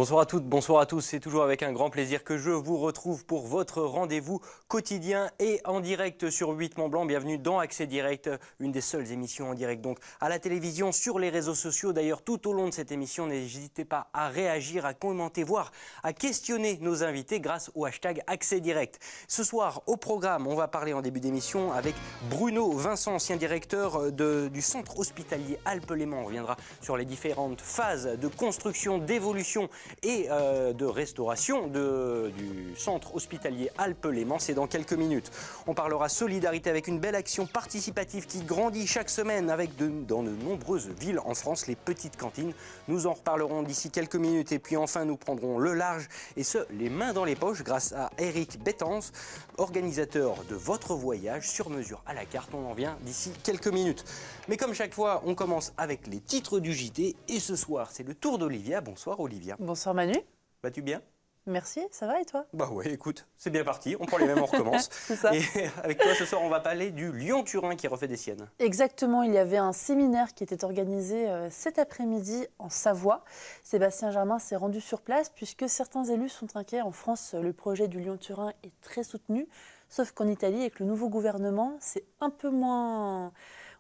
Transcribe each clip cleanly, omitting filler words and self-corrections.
Bonsoir à toutes, bonsoir à tous. C'est toujours avec un grand plaisir que je vous retrouve pour votre rendez-vous quotidien et en direct sur 8 Mont Blanc. Bienvenue dans Accès Direct, une des seules émissions en direct donc à la télévision, sur les réseaux sociaux. D'ailleurs, tout au long de cette émission, n'hésitez pas à réagir, à commenter, voire à questionner nos invités grâce au hashtag Accès Direct. Ce soir, au programme, on va parler en début d'émission avec Bruno Vincent, ancien directeur du centre hospitalier Alpes-Léman. On reviendra sur les différentes phases de construction, d'évolution et de restauration du centre hospitalier Alpes-Léman. C'est dans quelques minutes. On parlera solidarité avec une belle action participative qui grandit chaque semaine dans de nombreuses villes en France, les petites cantines. Nous en reparlerons d'ici quelques minutes. Et puis enfin, nous prendrons le large et les mains dans les poches grâce à Eric Bettens, organisateur de votre voyage sur mesure à la carte. On en vient d'ici quelques minutes. Mais comme chaque fois, on commence avec les titres du JT. Et ce soir, c'est le tour d'Olivia. Bonsoir Olivia. Bonsoir Manu. Vas-tu bien? Merci, ça va et toi? Bah ouais, écoute, c'est bien parti, on prend les mêmes, on recommence. C'est ça. Et avec toi ce soir, on va parler du Lyon-Turin qui refait des siennes. Exactement, il y avait un séminaire qui était organisé cet après-midi en Savoie. Sébastien Germain s'est rendu sur place puisque certains élus sont inquiets. En France, le projet du Lyon-Turin est très soutenu, sauf qu'en Italie, avec le nouveau gouvernement, c'est un peu moins,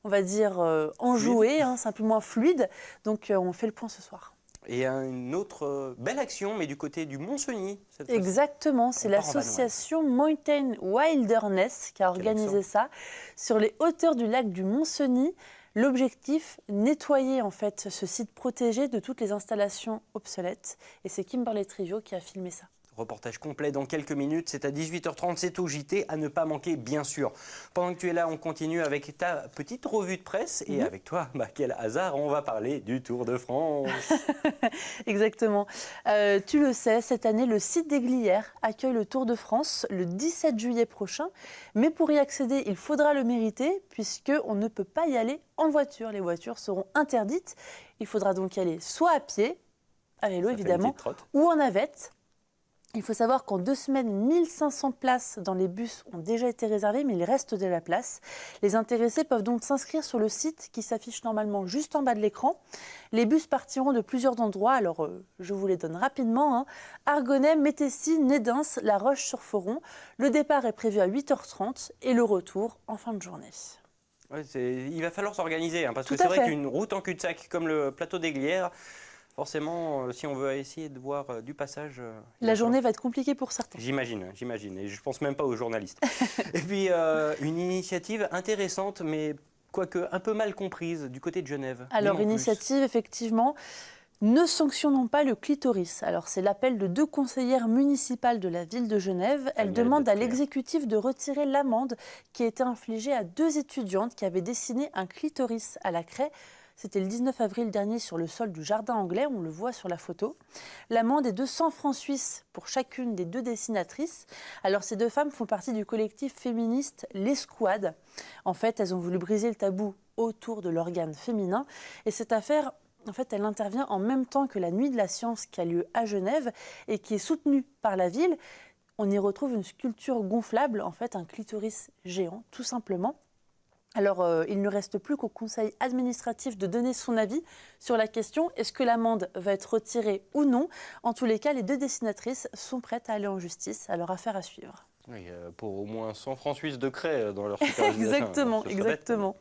on va dire, enjoué, c'est un peu moins fluide. Donc on fait le point ce soir. Et une autre belle action, mais du côté du Mont-Cenis. Exactement, c'est l'association Mountain Wilderness qui a organisé ça sur les hauteurs du lac du Mont-Cenis. L'objectif, nettoyer en fait ce site protégé de toutes les installations obsolètes. Et c'est Kimberly Trivio qui a filmé ça. Reportage complet dans quelques minutes, c'est à 18h30, c'est au JT, à ne pas manquer bien sûr. Pendant que tu es là, on continue avec ta petite revue de presse et avec toi, quel hasard, on va parler du Tour de France. Exactement. Tu le sais, cette année, le site des Glières accueille le Tour de France le 17 juillet prochain. Mais pour y accéder, il faudra le mériter puisqu'on ne peut pas y aller en voiture. Les voitures seront interdites. Il faudra donc y aller soit à pied, à vélo évidemment, ou en navette. Il faut savoir qu'en 2 semaines, 1500 places dans les bus ont déjà été réservées, mais il reste de la place. Les intéressés peuvent donc s'inscrire sur le site qui s'affiche normalement juste en bas de l'écran. Les bus partiront de plusieurs endroits, alors je vous les donne rapidement. Argonay, Métessy, Nédens, La Roche-sur-Foron. Le départ est prévu à 8h30 et le retour en fin de journée. Ouais, il va falloir s'organiser, parce que c'est vrai qu'une route en cul-de-sac comme le plateau des Glières, forcément, si on veut essayer de voir du passage... La journée va être compliquée pour certains. J'imagine. Et je ne pense même pas aux journalistes. Et puis, une initiative intéressante, mais quoique un peu mal comprise, du côté de Genève. Alors, initiative, effectivement, ne sanctionnons pas le clitoris. Alors, c'est l'appel de 2 conseillères municipales de la ville de Genève. Elles demandent à l'exécutif de retirer l'amende qui a été infligée à 2 étudiantes qui avaient dessiné un clitoris à la craie. C'était le 19 avril dernier sur le sol du jardin anglais, on le voit sur la photo. L'amende est de 100 francs suisses pour chacune des 2 dessinatrices. Alors ces 2 femmes font partie du collectif féministe Les Squads. En fait, elles ont voulu briser le tabou autour de l'organe féminin. Et cette affaire, en fait, elle intervient en même temps que la Nuit de la Science qui a lieu à Genève et qui est soutenue par la ville. On y retrouve une sculpture gonflable, en fait un clitoris géant, tout simplement. Alors, il ne reste plus qu'au conseil administratif de donner son avis sur la question. Est-ce que l'amende va être retirée ou non? En tous les cas, les 2 dessinatrices sont prêtes à aller en justice. Alors, affaire à suivre. Oui, pour au moins 100 francs suisses de craie dans leur supervision. Exactement.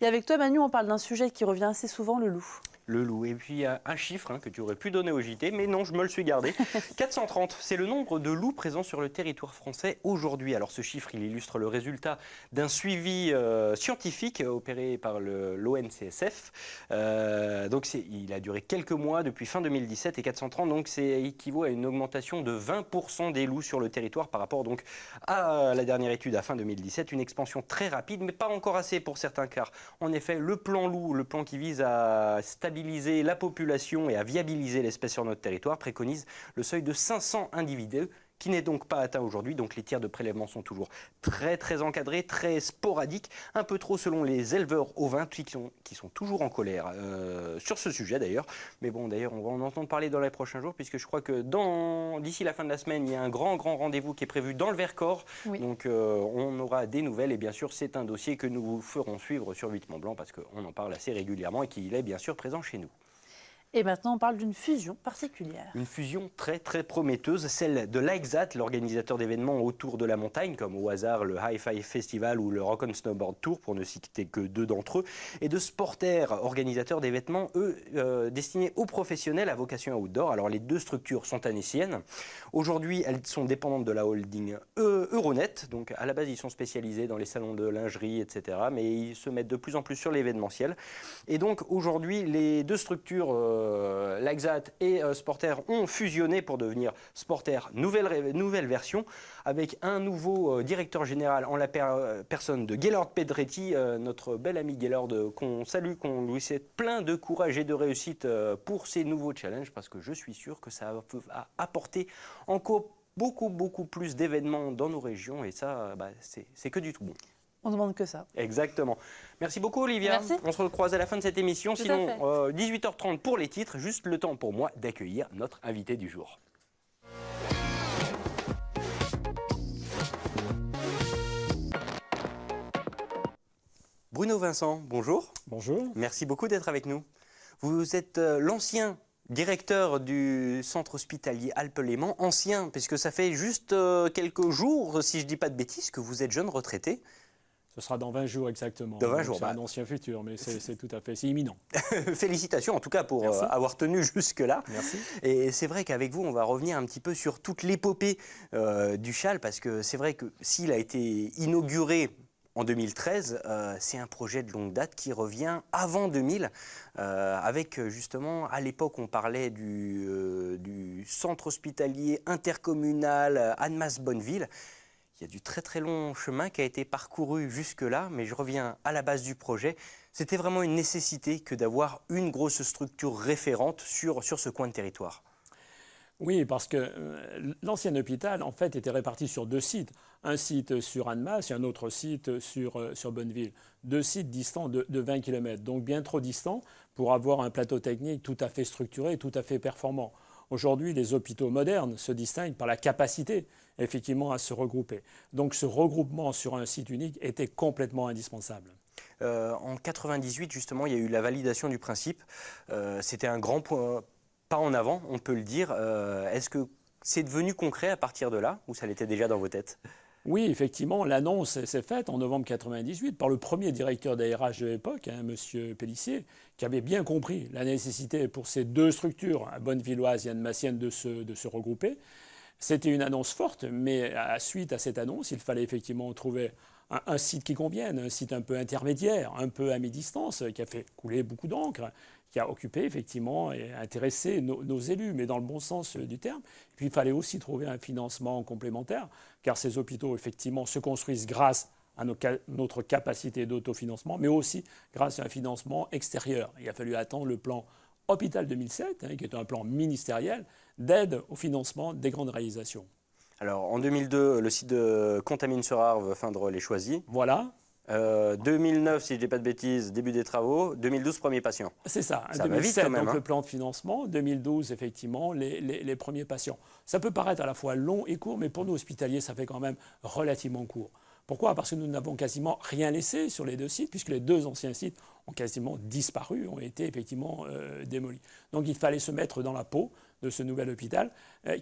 Et avec toi, Manu, on parle d'un sujet qui revient assez souvent, le loup. Le loup. Et puis un chiffre que tu aurais pu donner au JT, mais non, je me le suis gardé. 430, c'est le nombre de loups présents sur le territoire français aujourd'hui. Alors ce chiffre, il illustre le résultat d'un suivi scientifique opéré par l'ONCSF. Donc il a duré quelques mois, depuis fin 2017, et 430, donc c'est équivaut à une augmentation de 20% des loups sur le territoire par rapport donc à la dernière étude à fin 2017. Une expansion très rapide, mais pas encore assez pour certains cas. En effet, le plan loup, le plan qui vise à stabiliser la population et à viabiliser l'espèce sur notre territoire, préconise le seuil de 500 individus qui n'est donc pas atteint aujourd'hui. Donc les tirs de prélèvement sont toujours très encadrés, très sporadiques, un peu trop selon les éleveurs ovins qui sont toujours en colère sur ce sujet d'ailleurs. Mais bon, d'ailleurs, on va en entendre parler dans les prochains jours puisque je crois que d'ici la fin de la semaine, il y a un grand rendez-vous qui est prévu dans le Vercors. Oui. Donc on aura des nouvelles et bien sûr, c'est un dossier que nous vous ferons suivre sur 8 Mont Blanc parce qu'on en parle assez régulièrement et qu'il est bien sûr présent chez nous. Et maintenant, on parle d'une fusion particulière. Une fusion très très prometteuse, celle de l'AXAT, l'organisateur d'événements autour de la montagne, comme au hasard le Hi-Fi Festival ou le Rock on Snowboard Tour, pour ne citer que 2 d'entre eux, et de Sportair, organisateur d'événements, destinés aux professionnels à vocation outdoor. Alors les 2 structures sont annéciennes. Aujourd'hui, elles sont dépendantes de la holding Euronet. Donc à la base, ils sont spécialisés dans les salons de lingerie, etc. Mais ils se mettent de plus en plus sur l'événementiel. Et donc aujourd'hui, les 2 structures, l'AXAT et Sportair, ont fusionné pour devenir Sportair nouvelle version, avec un nouveau directeur général en la personne de Gaylord Pedretti, notre bel ami Gaylord, qu'on salue, qu'on lui souhaite plein de courage et de réussite pour ces nouveaux challenges, parce que je suis sûr que ça va apporter encore beaucoup plus d'événements dans nos régions, et ça, c'est que du tout bon. On ne demande que ça. Exactement. Merci beaucoup, Olivia. Merci. On se recroise à la fin de cette émission. Tout Sinon, à fait. 18h30 pour les titres. Juste le temps pour moi d'accueillir notre invité du jour. Bruno Vincent, bonjour. Bonjour. Merci beaucoup d'être avec nous. Vous êtes l'ancien directeur du centre hospitalier Alpes-Léman, ancien, puisque ça fait juste quelques jours, si je ne dis pas de bêtises, que vous êtes jeune retraité. Ce sera dans 20 jours exactement. Dans 20 jours. C'est un ancien futur, mais c'est tout à fait, c'est imminent. Félicitations en tout cas pour avoir tenu jusque-là. Merci. Et c'est vrai qu'avec vous, on va revenir un petit peu sur toute l'épopée du Châle, parce que c'est vrai que s'il a été inauguré en 2013, c'est un projet de longue date qui revient avant 2000, avec justement, à l'époque, on parlait du centre hospitalier intercommunal Annemasse-Bonneville. Il y a du très très long chemin qui a été parcouru jusque-là, mais je reviens à la base du projet. C'était vraiment une nécessité que d'avoir une grosse structure référente sur ce coin de territoire. Oui, parce que l'ancien hôpital, en fait, était réparti sur 2 sites. Un site sur Annemasse et un autre site sur Bonneville. 2 sites distants de 20 km, donc bien trop distants pour avoir un plateau technique tout à fait structuré, tout à fait performant. Aujourd'hui, les hôpitaux modernes se distinguent par la capacité, effectivement, à se regrouper. Donc ce regroupement sur un site unique était complètement indispensable. En 98, justement, il y a eu la validation du principe. C'était un grand pas en avant, on peut le dire. Est-ce que c'est devenu concret à partir de là, ou ça l'était déjà dans vos têtes ? Oui, effectivement, l'annonce s'est faite en novembre 98 par le premier directeur d'ARH de l'époque, M. Pellissier, qui avait bien compris la nécessité pour ces 2 structures, bonnevilloise et annemassienne, de se regrouper. C'était une annonce forte, mais suite à cette annonce, il fallait effectivement trouver un site qui convienne, un site un peu intermédiaire, un peu à mi-distance, qui a fait couler beaucoup d'encre, qui a occupé effectivement et intéressé nos élus, mais dans le bon sens du terme. Et puis il fallait aussi trouver un financement complémentaire, car ces hôpitaux effectivement se construisent grâce à notre capacité d'autofinancement, mais aussi grâce à un financement extérieur. Il a fallu attendre le plan Hôpital 2007, qui est un plan ministériel d'aide au financement des grandes réalisations. Alors en 2002, le site de Contamine-sur-Arve, Findre les choisi. Voilà. 2009, si je ne dis pas de bêtises, début des travaux. 2012, premier patient. C'est ça. Ça 2007, va vite quand même, donc le plan de financement. 2012, effectivement, les premiers patients. Ça peut paraître à la fois long et court, mais pour nous hospitaliers, ça fait quand même relativement court. Pourquoi ? Parce que nous n'avons quasiment rien laissé sur les 2 sites, puisque les 2 anciens sites ont quasiment disparu, ont été effectivement démolis. Donc il fallait se mettre dans la peau de ce nouvel hôpital,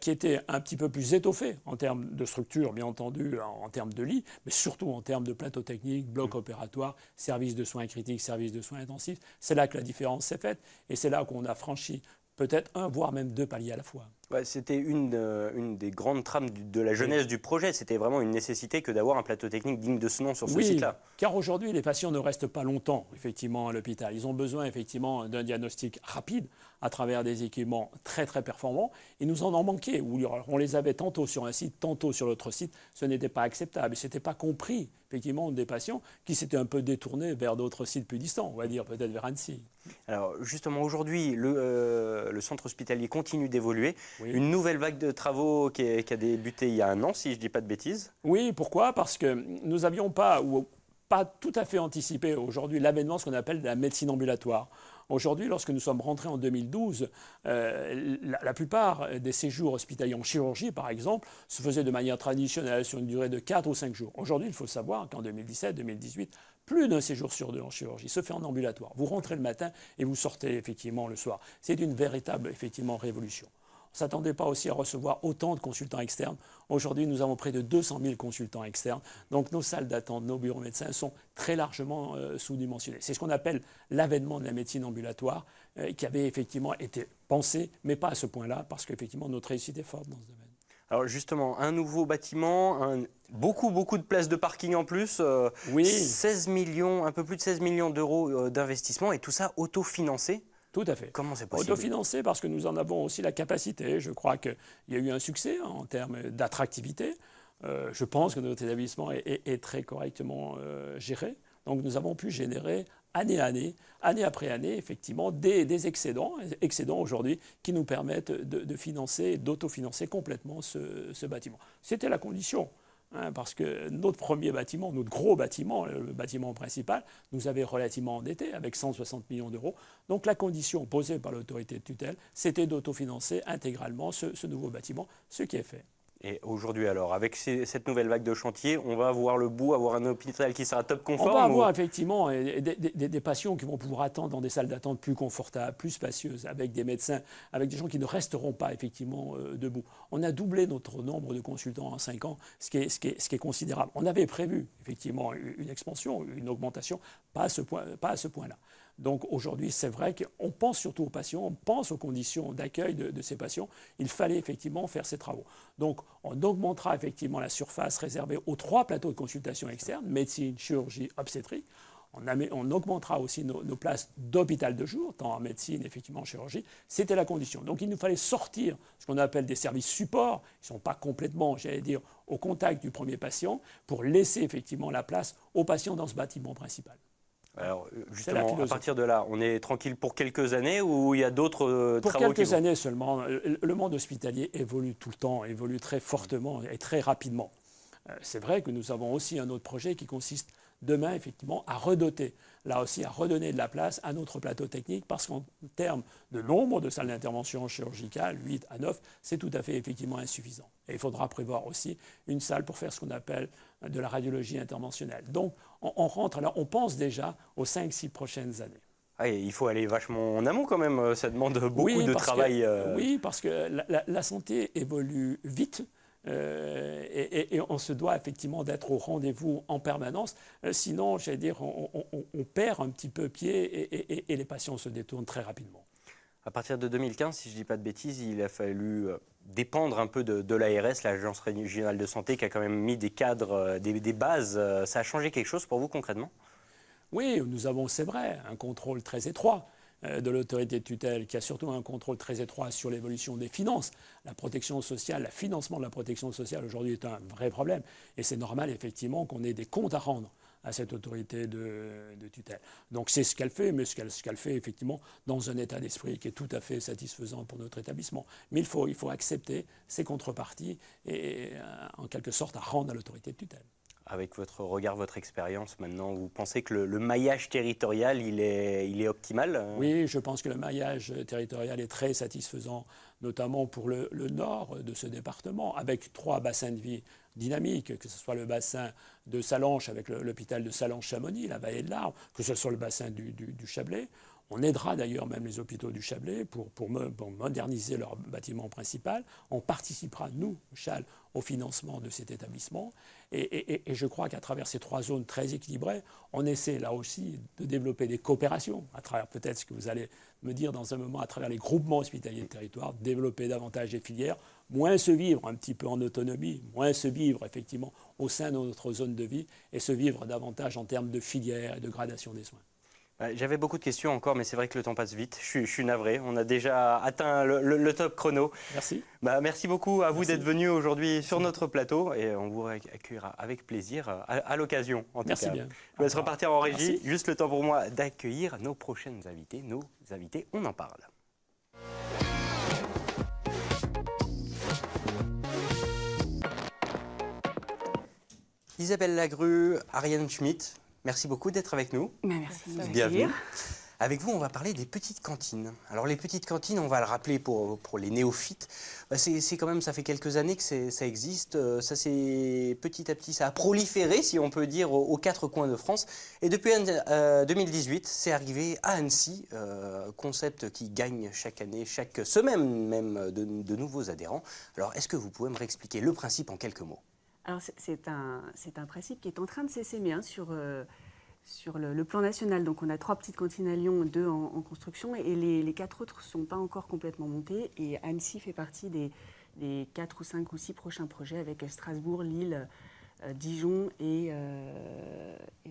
qui était un petit peu plus étoffé en termes de structure, bien entendu, en termes de lits, mais surtout en termes de plateau technique, bloc opératoire, service de soins critiques, service de soins intensifs. C'est là que la différence s'est faite, et c'est là qu'on a franchi peut-être 1, voire même 2 paliers à la fois. Ouais, c'était une des grandes trames de la jeunesse du projet. C'était vraiment une nécessité que d'avoir un plateau technique digne de ce nom sur ce site-là. Car aujourd'hui, les patients ne restent pas longtemps, effectivement, à l'hôpital. Ils ont besoin, effectivement, d'un diagnostic rapide à travers des équipements très, très performants. Et nous en manquait. On les avait tantôt sur un site, tantôt sur l'autre site. Ce n'était pas acceptable. Et ce n'était pas compris, effectivement, des patients qui s'étaient un peu détournés vers d'autres sites plus distants, on va dire peut-être vers Annecy. Alors, justement, aujourd'hui, le centre hospitalier continue d'évoluer. Oui. Une nouvelle vague de travaux qui a débuté il y a 1 an, si je ne dis pas de bêtises. Oui, pourquoi ? Parce que nous n'avions pas, ou pas tout à fait anticipé aujourd'hui l'avènement de ce qu'on appelle la médecine ambulatoire. Aujourd'hui, lorsque nous sommes rentrés en 2012, la plupart des séjours hospitaliers en chirurgie, par exemple, se faisaient de manière traditionnelle sur une durée de 4 ou 5 jours. Aujourd'hui, il faut savoir qu'en 2017-2018, plus d'un séjour sur 2 en chirurgie se fait en ambulatoire. Vous rentrez le matin et vous sortez effectivement le soir. C'est une véritable effectivement révolution. On ne s'attendait pas aussi à recevoir autant de consultants externes. Aujourd'hui, nous avons près de 200 000 consultants externes. Donc nos salles d'attente, nos bureaux médecins sont très largement sous-dimensionnés. C'est ce qu'on appelle l'avènement de la médecine ambulatoire, qui avait effectivement été pensé, mais pas à ce point-là, parce qu'effectivement notre réussite est forte dans ce domaine. Alors justement, un nouveau bâtiment, beaucoup de places de parking en plus, Oui. 16 millions, un peu plus de 16 millions d'euros d'investissement, et tout ça autofinancé. Tout à fait. Comment c'est possible? Autofinancé parce que nous en avons aussi la capacité. Je crois qu'il y a eu un succès en termes d'attractivité. Je pense que notre établissement est très correctement géré. Donc nous avons pu générer année après année, effectivement, des excédents aujourd'hui qui nous permettent de financer, d'autofinancer complètement ce bâtiment. C'était la condition. Parce que notre premier bâtiment, notre gros bâtiment, le bâtiment principal, nous avait relativement endettés avec 160 millions d'euros. Donc la condition posée par l'autorité de tutelle, c'était d'autofinancer intégralement ce nouveau bâtiment, ce qui est fait. Et aujourd'hui alors, avec cette nouvelle vague de chantier, on va voir le bout, avoir un hôpital qui sera top conforme? On va avoir effectivement des patients qui vont pouvoir attendre dans des salles d'attente plus confortables, plus spacieuses, avec des médecins, avec des gens qui ne resteront pas effectivement debout. On a doublé notre nombre de consultants en 5 ans, ce qui est considérable. On avait prévu effectivement une expansion, une augmentation, pas à ce point-là. Donc aujourd'hui, c'est vrai qu'on pense surtout aux patients, on pense aux conditions d'accueil de ces patients. Il fallait effectivement faire ces travaux. Donc on augmentera effectivement la surface réservée aux 3 plateaux de consultation externe, médecine, chirurgie, obstétrique. On augmentera aussi nos places d'hôpital de jour, tant en médecine, effectivement en chirurgie. C'était la condition. Donc il nous fallait sortir ce qu'on appelle des services supports. Ils ne sont pas complètement, j'allais dire, au contact du premier patient, pour laisser effectivement la place aux patients dans ce bâtiment principal. Alors justement, à partir de là, on est tranquille pour quelques années ou il y a d'autres travaux? Pour quelques années seulement. Le monde hospitalier évolue tout le temps, évolue très fortement et très rapidement. C'est vrai que nous avons aussi un autre projet qui consiste demain, effectivement, à redoter, là aussi, à redonner de la place à notre plateau technique, parce qu'en termes de nombre de salles d'intervention chirurgicale, 8 à 9, c'est tout à fait, effectivement, insuffisant. Et il faudra prévoir aussi une salle pour faire ce qu'on appelle de la radiologie interventionnelle. Donc, on rentre, alors, on pense déjà aux 5-6 prochaines années. Ah, il faut aller vachement en amont quand même, ça demande beaucoup de travail. Oui, parce que la santé évolue vite. Et on se doit effectivement d'être au rendez-vous en permanence. Sinon, j'allais dire, on perd un petit peu pied et les patients se détournent très rapidement. À partir de 2015, si je ne dis pas de bêtises, il a fallu dépendre un peu de l'ARS, l'Agence régionale de santé, qui a quand même mis des cadres, des bases. Ça a changé quelque chose pour vous concrètement? Oui, nous avons, c'est vrai, un contrôle très étroit de l'autorité de tutelle, qui a surtout un contrôle très étroit sur l'évolution des finances. La protection sociale, le financement de la protection sociale aujourd'hui est un vrai problème. Et c'est normal, effectivement, qu'on ait des comptes à rendre à cette autorité de tutelle. Donc c'est ce qu'elle fait, mais ce qu'elle fait, effectivement, dans un état d'esprit qui est tout à fait satisfaisant pour notre établissement. Mais il faut accepter ces contreparties et, en quelque sorte, à rendre à l'autorité de tutelle. Avec votre regard, votre expérience maintenant, vous pensez que le maillage territorial, il est optimal? Oui, je pense que le maillage territorial est très satisfaisant, notamment pour le nord de ce département, avec 3 bassins de vie dynamiques, que ce soit le bassin de Sallanches avec l'hôpital de Sallanches-Chamonix, la vallée de l'Arve, que ce soit le bassin du Chablais. On aidera d'ailleurs même les hôpitaux du Chablais pour moderniser leur bâtiment principal. On participera, nous, Chal, au financement de cet établissement. Et je crois qu'à travers ces 3 zones très équilibrées, on essaie là aussi de développer des coopérations, à travers peut-être ce que vous allez me dire dans un moment, à travers les groupements hospitaliers de territoire, développer davantage les filières, moins se vivre un petit peu en autonomie, moins se vivre effectivement au sein de notre zone de vie et se vivre davantage en termes de filières et de gradation des soins. J'avais beaucoup de questions encore, mais c'est vrai que le temps passe vite. Je suis navré. On a déjà atteint le top chrono. Merci. Merci beaucoup à vous d'être venu aujourd'hui sur notre plateau et on vous accueillera avec plaisir à l'occasion. Merci bien. Je vous laisse repartir en régie. Merci. Juste le temps pour moi d'accueillir nos prochaines invités. Nos invités, on en parle. Isabelle Lagrue, Ariane Schmitt. Merci beaucoup d'être avec nous. Merci de Bienvenue. Avec vous, on va parler des petites cantines. Alors les petites cantines, on va le rappeler pour les néophytes, c'est quand même, ça fait quelques années que ça existe. Ça c'est petit à petit, ça a proliféré, si on peut dire, aux quatre coins de France. Et depuis 2018, c'est arrivé à Annecy, concept qui gagne chaque année, chaque semaine même, de nouveaux adhérents. Alors est-ce que vous pouvez me réexpliquer le principe en quelques mots? Alors c'est un principe qui est en train de s'essaimer sur le plan national. Donc on a 3 petites cantines à Lyon, 2 en construction, et les 4 autres ne sont pas encore complètement montées. Et Annecy fait partie des 4 ou 5 ou 6 prochains projets avec Strasbourg, Lille, Dijon et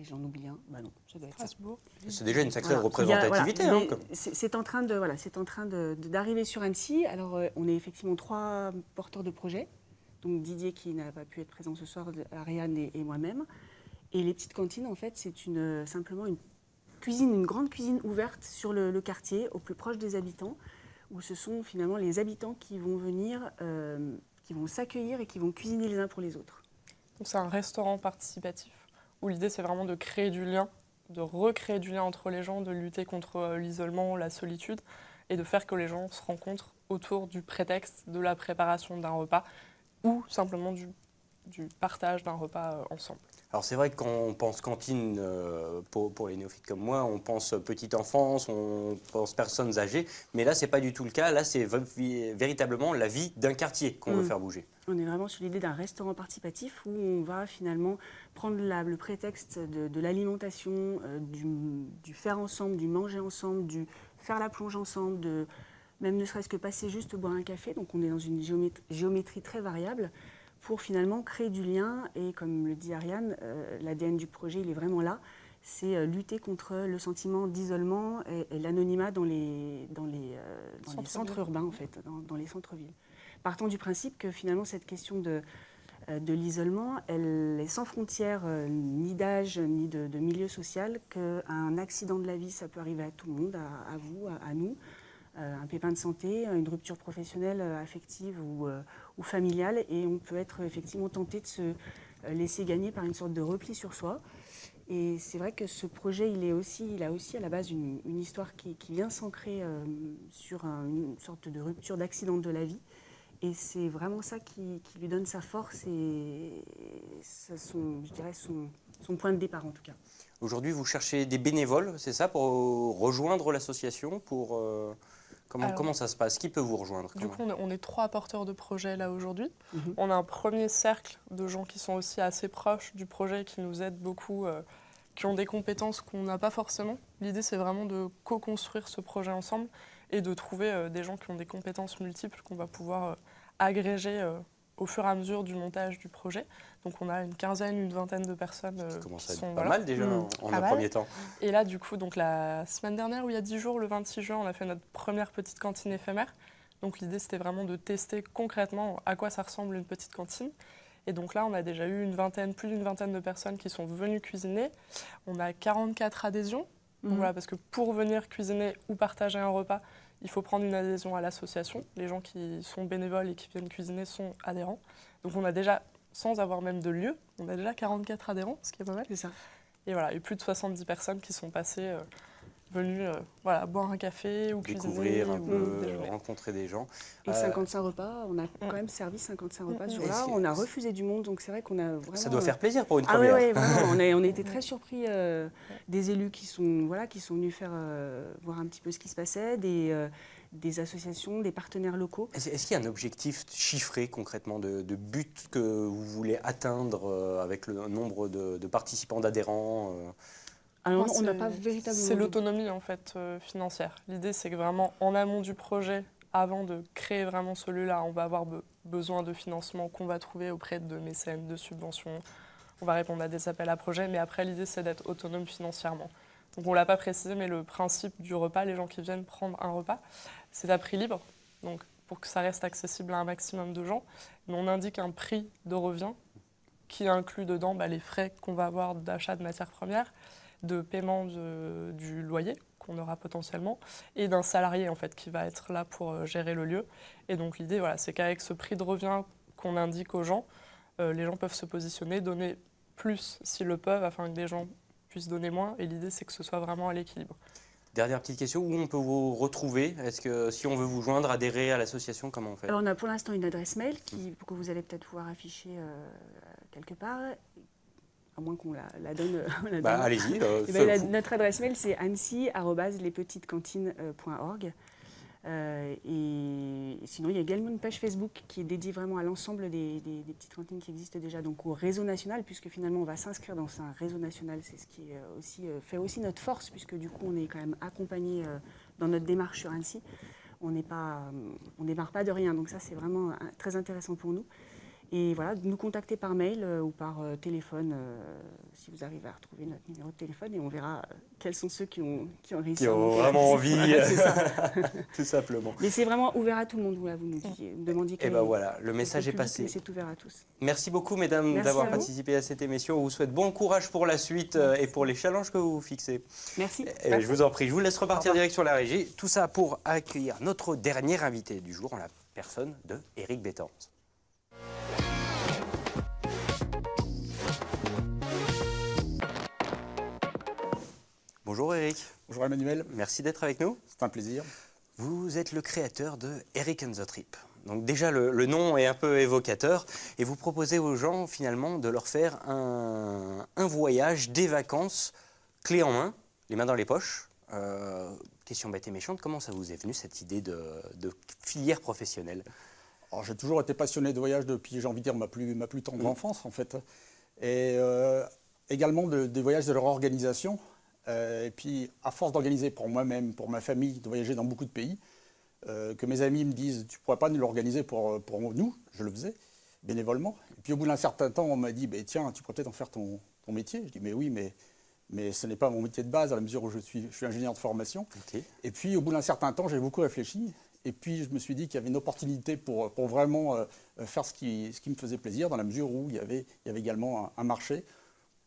j'en oublie un. Bah non, ça doit être Strasbourg. C'est déjà une sacrée Voilà. représentativité. C'est en train d'arriver sur Annecy. Alors on est effectivement 3 porteurs de projets. Donc Didier qui n'a pas pu être présent ce soir, Ariane et moi-même. Et les petites cantines, en fait, c'est simplement une grande cuisine ouverte sur le quartier, au plus proche des habitants, où ce sont finalement les habitants qui vont venir, qui vont s'accueillir et qui vont cuisiner les uns pour les autres. Donc c'est un restaurant participatif, où l'idée c'est vraiment de créer du lien, de recréer du lien entre les gens, de lutter contre l'isolement, la solitude, et de faire que les gens se rencontrent autour du prétexte de la préparation d'un repas, ou simplement du partage d'un repas ensemble. Alors c'est vrai que quand on pense cantine, pour les néophytes comme moi, on pense petite enfance, on pense personnes âgées, mais là c'est pas du tout le cas, là c'est véritablement la vie d'un quartier qu'on veut faire bouger. On est vraiment sur l'idée d'un restaurant participatif où on va finalement prendre le prétexte de l'alimentation, du faire ensemble, du manger ensemble, du faire la plonge ensemble, même ne serait-ce que passer juste boire un café. Donc on est dans une géométrie très variable pour finalement créer du lien. Et comme le dit Ariane, l'ADN du projet, il est vraiment là. C'est lutter contre le sentiment d'isolement et l'anonymat dans les centres urbains, en fait, dans les centres-villes. Partant du principe que finalement cette question de l'isolement, elle est sans frontières ni d'âge ni de milieu social, qu'un accident de la vie, ça peut arriver à tout le monde, à vous, à nous. Un pépin de santé, une rupture professionnelle, affective ou familiale, et on peut être effectivement tenté de se laisser gagner par une sorte de repli sur soi. Et c'est vrai que ce projet, il a aussi à la base une histoire qui vient s'ancrer sur une sorte de rupture d'accident de la vie. Et c'est vraiment ça qui lui donne sa force et son point de départ en tout cas. Aujourd'hui, vous cherchez des bénévoles, c'est ça, pour rejoindre l'association, Comment ça se passe? Qui peut vous rejoindre? Du coup, on est 3 porteurs de projets là aujourd'hui. On a un premier cercle de gens qui sont aussi assez proches du projet, qui nous aident beaucoup, qui ont des compétences qu'on n'a pas forcément. L'idée, c'est vraiment de co-construire ce projet ensemble et de trouver des gens qui ont des compétences multiples qu'on va pouvoir agréger au fur et à mesure du montage du projet. Donc on a une quinzaine, une vingtaine de personnes qui commence à être sont pas mal déjà en un premier temps. Et là, du coup, donc, la semaine dernière, ou il y a 10 jours, le 26 juin, on a fait notre première petite cantine éphémère. Donc l'idée, c'était vraiment de tester concrètement à quoi ça ressemble une petite cantine. Et donc là, on a déjà eu plus d'une vingtaine de personnes qui sont venues cuisiner. On a 44 adhésions. Donc voilà, parce que pour venir cuisiner ou partager un repas, il faut prendre une adhésion à l'association. Les gens qui sont bénévoles et qui viennent cuisiner sont adhérents. Donc on a déjà, sans avoir même de lieu, on a déjà 44 adhérents, ce qui est pas mal. C'est ça. Et voilà, et plus de 70 personnes qui sont passées, venues boire un café ou découvrir cuisiner. un peu, rencontrer des gens. Et 55 repas, on a quand même servi 55 repas ce jour-là. On a refusé du monde, donc c'est vrai qu'on a vraiment... Ça doit faire plaisir pour une Ah première. oui, vraiment. On a été très surpris des élus qui sont venus voir un petit peu ce qui se passait, des associations, des partenaires locaux. Est-ce qu'il y a un objectif chiffré concrètement de but que vous voulez atteindre avec le nombre de participants, d'adhérents Alors, on n'a pas véritablement... C'est l'autonomie en fait financière. L'idée, c'est que vraiment en amont du projet, avant de créer vraiment ce lieu-là, on va avoir besoin de financement qu'on va trouver auprès de mécènes, de subventions. On va répondre à des appels à projets, mais après, l'idée, c'est d'être autonome financièrement. Donc, on ne l'a pas précisé, mais le principe du repas, les gens qui viennent prendre un repas, c'est à prix libre, donc pour que ça reste accessible à un maximum de gens. Mais on indique un prix de revient qui inclut dedans les frais qu'on va avoir d'achat de matières premières, de paiement du loyer qu'on aura potentiellement et d'un salarié en fait qui va être là pour gérer le lieu. Et donc l'idée c'est qu'avec ce prix de revient qu'on indique aux gens, les gens peuvent se positionner, donner plus s'ils le peuvent afin que les gens puisse donner moins. Et l'idée, c'est que ce soit vraiment à l'équilibre. Dernière petite question, où on peut vous retrouver? Est-ce que si on veut vous joindre, adhérer à l'association, comment on fait? Alors, on a pour l'instant une adresse mail que vous allez peut-être pouvoir afficher quelque part, à moins qu'on la donne. Allez-y. Notre adresse mail, c'est annecy@lespetitescantines.org. Et sinon, il y a également une page Facebook qui est dédiée vraiment à l'ensemble des petites cantines qui existent déjà, donc au réseau national, puisque finalement on va s'inscrire dans un réseau national. C'est ce qui fait aussi notre force, puisque du coup on est quand même accompagné dans notre démarche sur Annecy. On démarre pas de rien, donc ça c'est vraiment très intéressant pour nous. Et voilà, nous contacter par mail ou par téléphone, si vous arrivez à retrouver notre numéro de téléphone, et on verra quels sont ceux qui ont réussi. Qui ont vraiment envie, c'est ça. tout simplement. Mais c'est vraiment ouvert à tout le monde. Voilà, vous nous demandiez Et voilà, le message est passé. C'est ouvert à tous. Merci beaucoup, mesdames, d'avoir participé à cette émission. On vous souhaite bon courage pour la suite et pour les challenges que vous fixez. Merci. Je vous en prie, je vous laisse repartir direct sur la régie. Tout ça pour accueillir notre dernier invité du jour, en la personne de Éric Bettenz. Bonjour Éric. Bonjour Emmanuel. Merci d'être avec nous. C'est un plaisir. Vous êtes le créateur de Eric and the Trip. Donc déjà, le nom est un peu évocateur. Et vous proposez aux gens, finalement, de leur faire un voyage, des vacances, clé en main, les mains dans les poches. Question bête et méchante, comment ça vous est venu, cette idée de filière professionnelle? Alors, j'ai toujours été passionné de voyage depuis, j'ai envie de dire, ma plus tendre enfance, en fait. Et également des voyages de leur organisation. Et puis, à force d'organiser pour moi-même, pour ma famille, de voyager dans beaucoup de pays, que mes amis me disent « tu ne pourrais pas nous l'organiser pour nous ?» Je le faisais, bénévolement. Et puis, au bout d'un certain temps, on m'a dit « tiens, tu pourrais peut-être en faire ton métier ?» Je dis « mais oui, mais ce n'est pas mon métier de base, à la mesure où je suis ingénieur de formation. Okay. » Et puis, au bout d'un certain temps, j'ai beaucoup réfléchi. Et puis, je me suis dit qu'il y avait une opportunité pour vraiment faire ce qui me faisait plaisir, dans la mesure où il y avait également un marché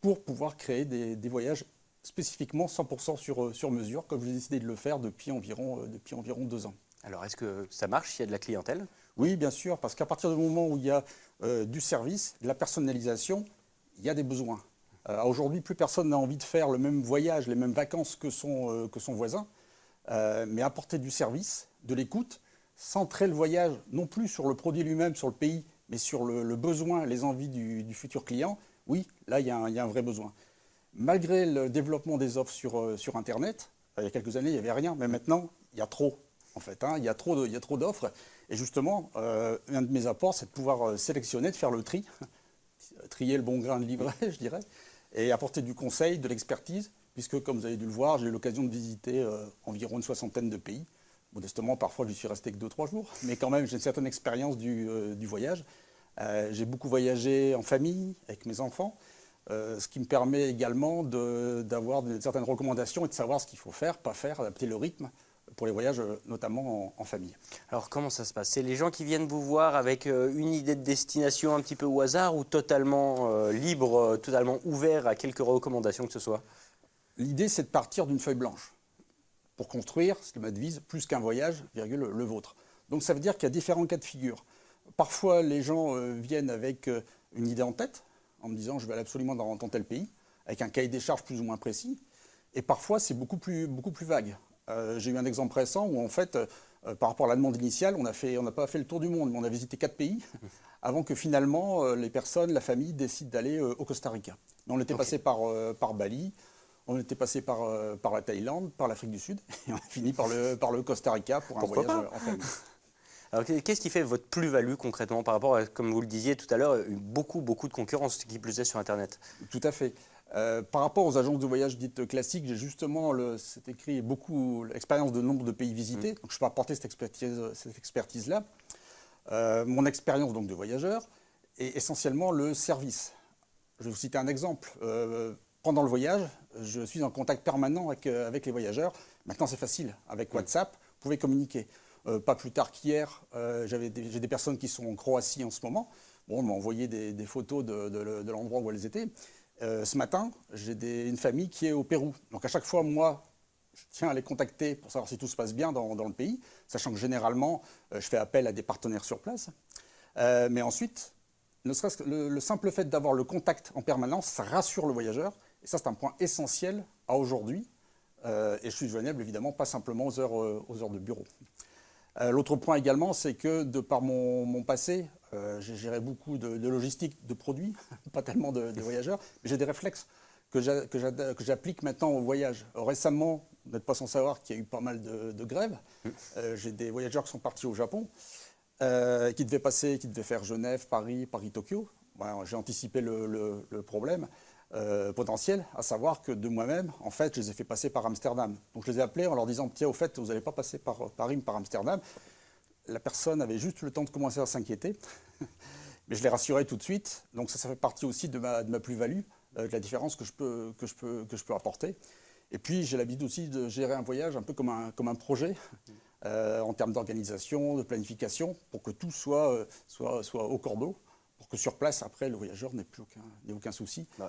pour pouvoir créer des voyages spécifiquement 100% sur mesure, comme j'ai décidé de le faire depuis environ 2 ans. Alors, est-ce que ça marche s'il y a de la clientèle? Oui, bien sûr, parce qu'à partir du moment où il y a du service, de la personnalisation, il y a des besoins. Aujourd'hui, plus personne n'a envie de faire le même voyage, les mêmes vacances que son voisin, mais apporter du service, de l'écoute, centrer le voyage non plus sur le produit lui-même, sur le pays, mais sur le besoin, les envies du futur client, oui, là, il y a un vrai besoin. Malgré le développement des offres sur Internet, il y a quelques années, il n'y avait rien, mais maintenant, il y a trop, en fait. Il y a trop d'offres. Et justement, un de mes apports, c'est de pouvoir sélectionner, de faire le tri, trier le bon grain de livret, je dirais, et apporter du conseil, de l'expertise, puisque, comme vous avez dû le voir, j'ai eu l'occasion de visiter environ une 60aine de pays. Modestement, parfois, je n'y suis resté que 2-3 jours, mais quand même, j'ai une certaine expérience du voyage. J'ai beaucoup voyagé en famille, avec mes enfants. Ce qui me permet également d'avoir certaines recommandations et de savoir ce qu'il faut faire, pas faire, adapter le rythme pour les voyages, notamment en famille. Alors comment ça se passe? C'est les gens qui viennent vous voir avec une idée de destination un petit peu au hasard ou totalement libre, totalement ouvert à quelques recommandations que ce soit? L'idée, c'est de partir d'une feuille blanche pour construire, c'est ma devise, plus qu'un voyage, virgule, le vôtre. Donc ça veut dire qu'il y a différents cas de figure. Parfois, les gens viennent avec une idée en tête, en me disant je vais aller absolument dans tel pays, avec un cahier des charges plus ou moins précis. Et parfois, c'est beaucoup plus vague. J'ai eu un exemple récent où, en fait, par rapport à la demande initiale, on n'a pas fait le tour du monde, mais on a visité 4 pays avant que finalement les personnes, la famille, décident d'aller au Costa Rica. Mais on était passé par Bali, on était passé par la Thaïlande, par l'Afrique du Sud, et on a fini par le Costa Rica pour un voyage en famille. Alors, qu'est-ce qui fait votre plus-value concrètement par rapport à, comme vous le disiez tout à l'heure, beaucoup de concurrence qui plus est sur Internet? Tout à fait. Par rapport aux agences de voyage dites classiques, j'ai justement c'est écrit beaucoup l'expérience de nombre de pays visités. Donc je peux apporter cette expertise-là. Mon expérience donc de voyageur et essentiellement le service. Je vais vous citer un exemple. Pendant le voyage, je suis en contact permanent avec les voyageurs. Maintenant, c'est facile. Avec WhatsApp, vous pouvez communiquer. Pas plus tard qu'hier, j'ai des personnes qui sont en Croatie en ce moment. Bon, on m'a envoyé des photos de l'endroit où elles étaient. Ce matin, j'ai une famille qui est au Pérou. Donc à chaque fois, moi, je tiens à les contacter pour savoir si tout se passe bien dans le pays, sachant que généralement, je fais appel à des partenaires sur place. Mais ensuite, ne serait-ce que le simple fait d'avoir le contact en permanence, ça rassure le voyageur. Et ça, c'est un point essentiel à aujourd'hui. Et je suis joignable, évidemment, pas simplement aux heures de bureau. L'autre point également, c'est que de par mon passé, j'ai géré beaucoup de logistique de produits, pas tellement de voyageurs, mais j'ai des réflexes que j'applique maintenant au voyage. Récemment, vous n'êtes pas sans savoir qu'il y a eu pas mal de grèves. J'ai des voyageurs qui sont partis au Japon, qui devaient faire Genève, Paris, Tokyo. Voilà, j'ai anticipé le problème potentiel, à savoir que de moi-même, en fait, je les ai fait passer par Amsterdam. Donc je les ai appelés en leur disant, tiens, au fait, vous n'allez pas passer par Paris, par Amsterdam. La personne avait juste le temps de commencer à s'inquiéter, mais je l'ai rassuré tout de suite. Donc ça fait partie aussi de ma plus-value, de la différence que je peux apporter. Et puis j'ai l'habitude aussi de gérer un voyage un peu comme un projet, en termes d'organisation, de planification, pour que tout soit au cordeau, pour que sur place, après, le voyageur n'ait aucun souci. Ouais.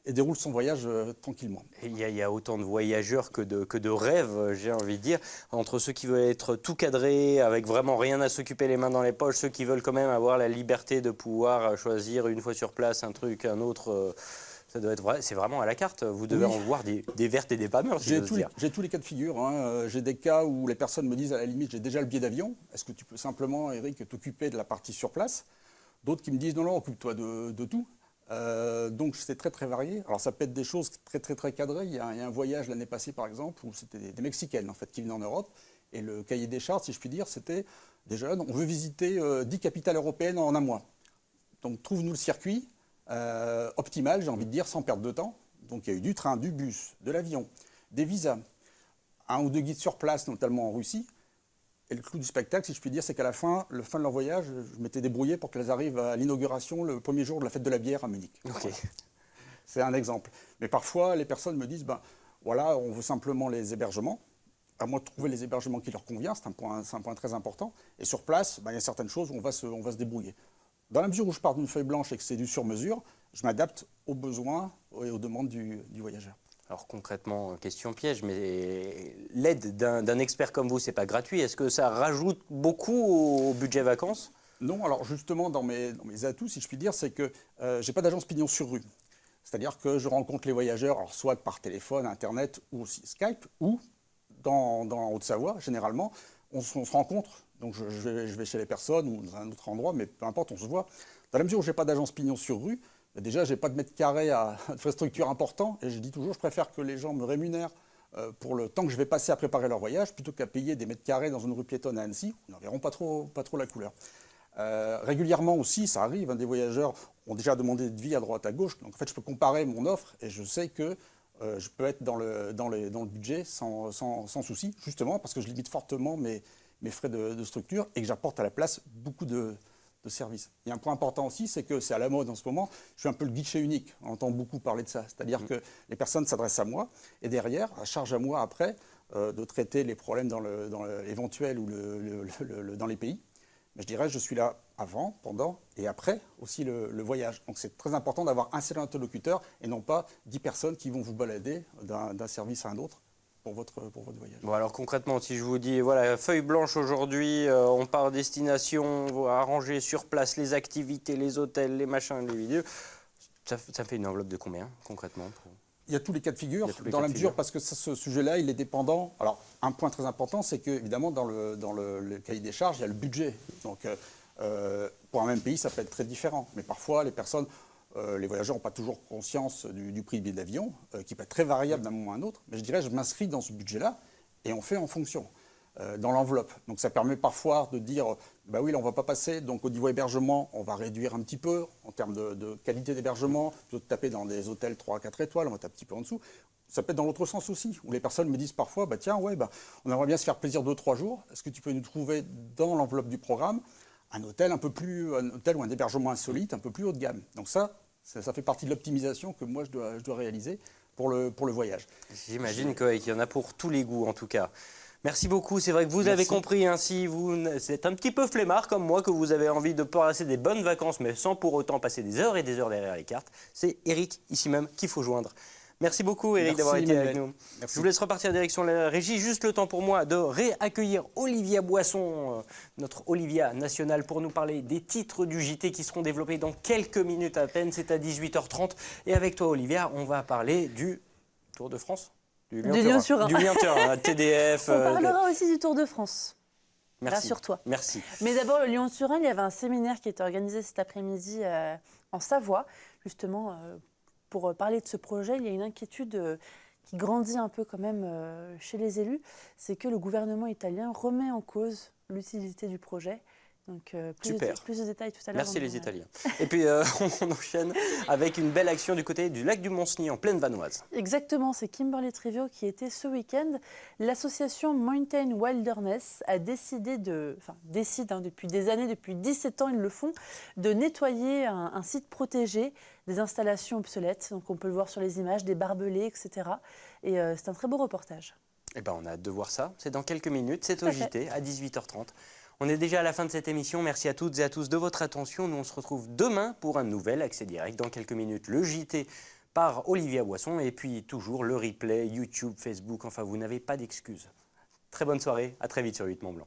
Et déroule son voyage tranquillement. Il y a autant de voyageurs que de rêves, j'ai envie de dire, entre ceux qui veulent être tout cadrés, avec vraiment rien à s'occuper les mains dans les poches, ceux qui veulent quand même avoir la liberté de pouvoir choisir une fois sur place un truc, un autre. Ça doit être vrai, c'est vraiment à la carte. Vous devez en voir des vertes et des pas mûres, si j'ose dire. J'ai tous les cas de figure. Hein. J'ai des cas où les personnes me disent, à la limite, j'ai déjà le billet d'avion. Est-ce que tu peux simplement, Eric, t'occuper de la partie sur place? D'autres qui me disent, non, occupe-toi de tout. Donc c'est très très varié. Alors ça peut être des choses très très très cadrées. Il y a un voyage l'année passée par exemple où c'était des Mexicaines en fait qui venaient en Europe et le cahier des charges, si je puis dire, c'était des jeunes. On veut visiter 10 capitales européennes en un mois. Donc trouve-nous le circuit optimal, j'ai envie de dire, sans perdre de temps. Donc il y a eu du train, du bus, de l'avion, des visas, un ou deux guides sur place, notamment en Russie. Et le clou du spectacle, si je puis dire, c'est qu'à la fin de leur voyage, je m'étais débrouillé pour qu'elles arrivent à l'inauguration le premier jour de la fête de la bière à Munich. Okay. C'est un exemple. Mais parfois, les personnes me disent, voilà, on veut simplement les hébergements. À moi de trouver les hébergements qui leur conviennent, c'est un point très important. Et sur place, il y a certaines choses où on va se débrouiller. Dans la mesure où je pars d'une feuille blanche et que c'est du sur-mesure, je m'adapte aux besoins et aux demandes du voyageur. Alors concrètement, question piège, mais l'aide d'un expert comme vous, c'est pas gratuit. Est-ce que ça rajoute beaucoup au budget vacances? Non, alors justement, dans mes atouts, si je puis dire, c'est que je n'ai pas d'agence pignon sur rue. C'est-à-dire que je rencontre les voyageurs, alors soit par téléphone, Internet ou aussi Skype, ou dans Haute-Savoie, généralement, on se rencontre. Donc je vais chez les personnes ou dans un autre endroit, mais peu importe, on se voit. Dans la mesure où je n'ai pas d'agence pignon sur rue, déjà, je n'ai pas de mètres carrés à infrastructure important. Et je dis toujours, je préfère que les gens me rémunèrent pour le temps que je vais passer à préparer leur voyage, plutôt qu'à payer des mètres carrés dans une rue piétonne à Annecy. Ils n'en verront pas trop la couleur. Régulièrement aussi, ça arrive, des voyageurs ont déjà demandé de vie à droite, à gauche. Donc en fait, je peux comparer mon offre et je sais que je peux être dans le budget sans souci, justement parce que je limite fortement mes frais de structure et que j'apporte à la place beaucoup de services. Il y a un point important aussi, c'est que c'est à la mode en ce moment, je suis un peu le guichet unique, on entend beaucoup parler de ça, c'est-à-dire que les personnes s'adressent à moi, et derrière, à charge à moi après, de traiter les problèmes dans l'éventuel ou dans les pays. Mais je dirais, je suis là avant, pendant et après aussi le voyage. Donc c'est très important d'avoir un seul interlocuteur et non pas 10 personnes qui vont vous balader d'un service à un autre. Pour votre voyage. Bon, alors concrètement, si je vous dis, voilà, feuille blanche aujourd'hui, on part destination, on va arranger sur place les activités, les hôtels, les machins, les vidéos, ça fait une enveloppe de combien, concrètement? Il y a tous les cas de figure, dans la mesure, parce que ce sujet-là, il est dépendant. Alors, un point très important, c'est qu'évidemment, dans le cahier des charges, il y a le budget. Donc, pour un même pays, ça peut être très différent. Mais parfois, les personnes... les voyageurs n'ont pas toujours conscience du prix du billet d'avion, qui peut être très variable d'un moment à un autre. Mais je dirais, je m'inscris dans ce budget-là et on fait en fonction, dans l'enveloppe. Donc ça permet parfois de dire, oui, là, on ne va pas passer. Donc au niveau hébergement, on va réduire un petit peu en termes de qualité d'hébergement. Plutôt que de taper dans des hôtels 3 à 4 étoiles, on va taper un petit peu en dessous. Ça peut être dans l'autre sens aussi, où les personnes me disent parfois, on aimerait bien se faire plaisir 2-3 jours. Est-ce que tu peux nous trouver dans l'enveloppe du programme un hôtel ou un hébergement insolite un peu plus haut de gamme? Donc ça fait partie de l'optimisation que moi je dois réaliser pour le voyage. J'imagine qu'il y en a pour tous les goûts en tout cas. Merci beaucoup, c'est vrai que vous avez compris, si vous êtes un petit peu flemmard comme moi, que vous avez envie de passer des bonnes vacances mais sans pour autant passer des heures et des heures derrière les cartes, c'est Eric, ici même, qu'il faut joindre. Merci beaucoup Eric Merci, d'avoir été avec Emmanuel. nous. Merci. Je vous laisse repartir direction la régie. Juste le temps pour moi de réaccueillir Olivia Boisson, notre Olivia nationale, pour nous parler des titres du JT qui seront développés dans quelques minutes à peine. C'est à 18h30. Et avec toi Olivia, on va parler du Tour de France. Du Lyon-Turin. Du Lyon-Turin, TDF. On parlera aussi du Tour de France. Merci. Rassure-toi. Merci. Mais d'abord, le Lyon-Turin, il y avait un séminaire qui était organisé cet après-midi en Savoie, justement, pour parler de ce projet. Il y a une inquiétude qui grandit un peu quand même chez les élus, c'est que le gouvernement italien remet en cause l'utilité du projet. Donc, plus de détails tout à l'heure. Merci les Italiens. Et puis, on enchaîne avec une belle action du côté du lac du Mont-Cenis, en plaine vanoise. Exactement, c'est Kimberly Trivio qui était ce week-end. L'association Mountain Wilderness a décidé décide depuis des années, depuis 17 ans, ils le font, de nettoyer un site protégé, des installations obsolètes. Donc, on peut le voir sur les images, des barbelés, etc. Et c'est un très beau reportage. Eh ben, on a hâte de voir ça. C'est dans quelques minutes. C'est au JT à 18h30. On est déjà à la fin de cette émission. Merci à toutes et à tous de votre attention. Nous, on se retrouve demain pour un nouvel accès direct. Dans quelques minutes, le JT par Olivia Boisson. Et puis, toujours le replay, YouTube, Facebook. Enfin, vous n'avez pas d'excuses. Très bonne soirée. À très vite sur 8 Mont Blanc.